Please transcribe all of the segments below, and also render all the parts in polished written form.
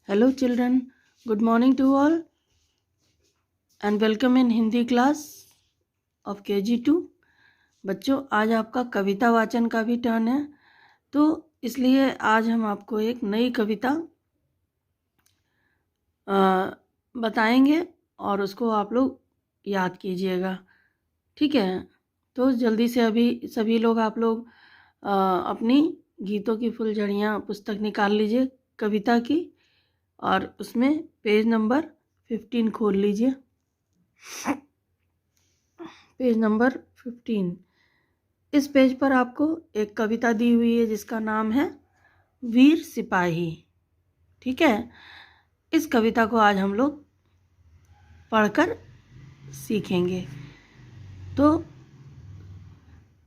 Hello children, good morning to all and welcome in Hindi class of KG2। बच्चों, आज आपका कविता वाचन का भी टर्न है, तो इसलिए आज हम आपको एक नई कविता बताएंगे और उसको आप लोग याद कीजिएगा, ठीक है। तो जल्दी से अभी सभी लोग आप लोग अपनी गीतों की फुलझड़ियाँ पुस्तक निकाल लीजिए कविता की, और उसमें पेज नंबर 15 खोल लीजिए। पेज नंबर 15, इस पेज पर आपको एक कविता दी हुई है जिसका नाम है वीर सिपाही, ठीक है। इस कविता को आज हम लोग पढ़कर सीखेंगे। तो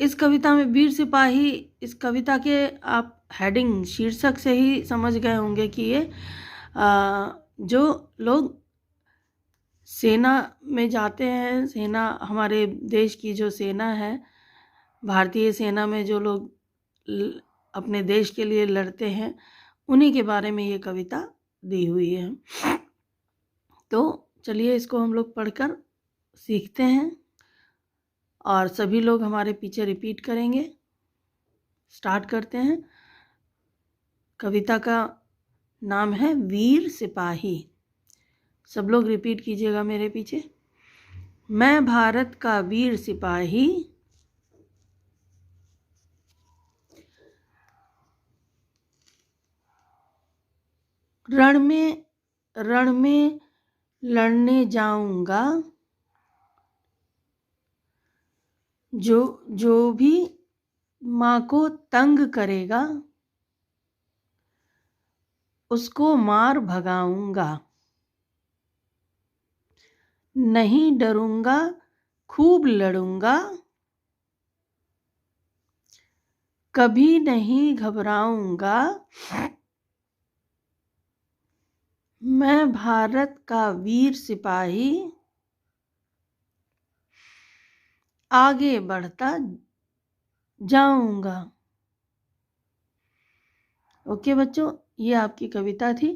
इस कविता में वीर सिपाही, इस कविता के आप हेडिंग शीर्षक से ही समझ गए होंगे कि ये जो लोग सेना में जाते हैं, सेना हमारे देश की जो सेना है, भारतीय सेना में जो लोग अपने देश के लिए लड़ते हैं, उन्हीं के बारे में ये कविता दी हुई है। तो चलिए इसको हम लोग पढ़कर सीखते हैं और सभी लोग हमारे पीछे रिपीट करेंगे। स्टार्ट करते हैं। कविता का नाम है वीर सिपाही। सब लोग रिपीट कीजिएगा मेरे पीछे। मैं भारत का वीर सिपाही, रण में लड़ने जाऊंगा, जो भी माँ को तंग करेगा उसको मार भगाऊंगा। नहीं डरूंगा, खूब लड़ूंगा, कभी नहीं घबराऊंगा। मैं भारत का वीर सिपाही, आगे बढ़ता जाऊंगा। ओके बच्चों, ये आपकी कविता थी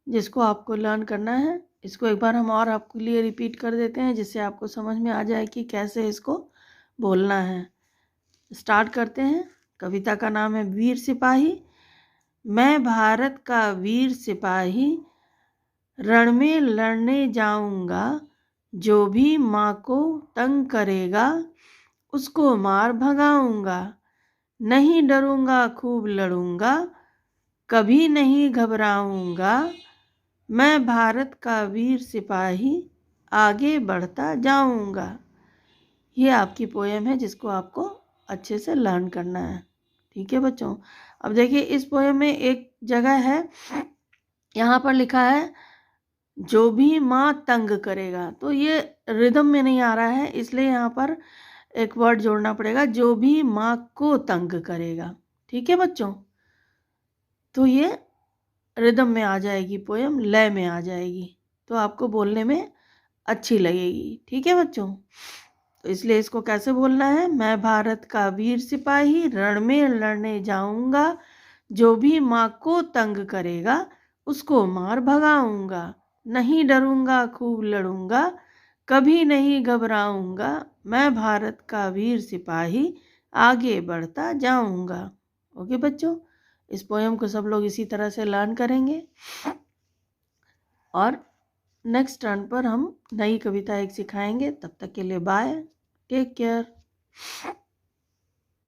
जिसको आपको लर्न करना है। इसको एक बार हम और आपके लिए रिपीट कर देते हैं जिससे आपको समझ में आ जाए कि कैसे इसको बोलना है। स्टार्ट करते हैं। कविता का नाम है वीर सिपाही। मैं भारत का वीर सिपाही, रण में लड़ने जाऊंगा, जो भी माँ को तंग करेगा उसको मार भगाऊंगा। नहीं डरूंगा, खूब लड़ूंगा, कभी नहीं घबराऊंगा। मैं भारत का वीर सिपाही, आगे बढ़ता जाऊंगा। ये आपकी पोएम है जिसको आपको अच्छे से लर्न करना है, ठीक है बच्चों। अब देखिए इस पोएम में एक जगह है, यहाँ पर लिखा है जो भी माँ तंग करेगा, तो ये रिदम में नहीं आ रहा है, इसलिए यहाँ पर एक वर्ड जोड़ना पड़ेगा, जो भी माँ को तंग करेगा, ठीक है बच्चों। तो ये रिदम में आ जाएगी, पोएम लय में आ जाएगी, तो आपको बोलने में अच्छी लगेगी, ठीक है बच्चों। तो इसलिए इसको कैसे बोलना है? मैं भारत का वीर सिपाही, रण में लड़ने जाऊंगा, जो भी माँ को तंग करेगा उसको मार भगाऊंगा। नहीं डरूंगा, खूब लड़ूंगा, कभी नहीं घबराऊंगा। मैं भारत का वीर सिपाही, आगे बढ़ता जाऊंगा। ओके बच्चों, इस पोएम को सब लोग इसी तरह से लर्न करेंगे और नेक्स्ट टर्न पर हम नई कविता एक सिखाएंगे। तब तक के लिए बाय, टेक केयर।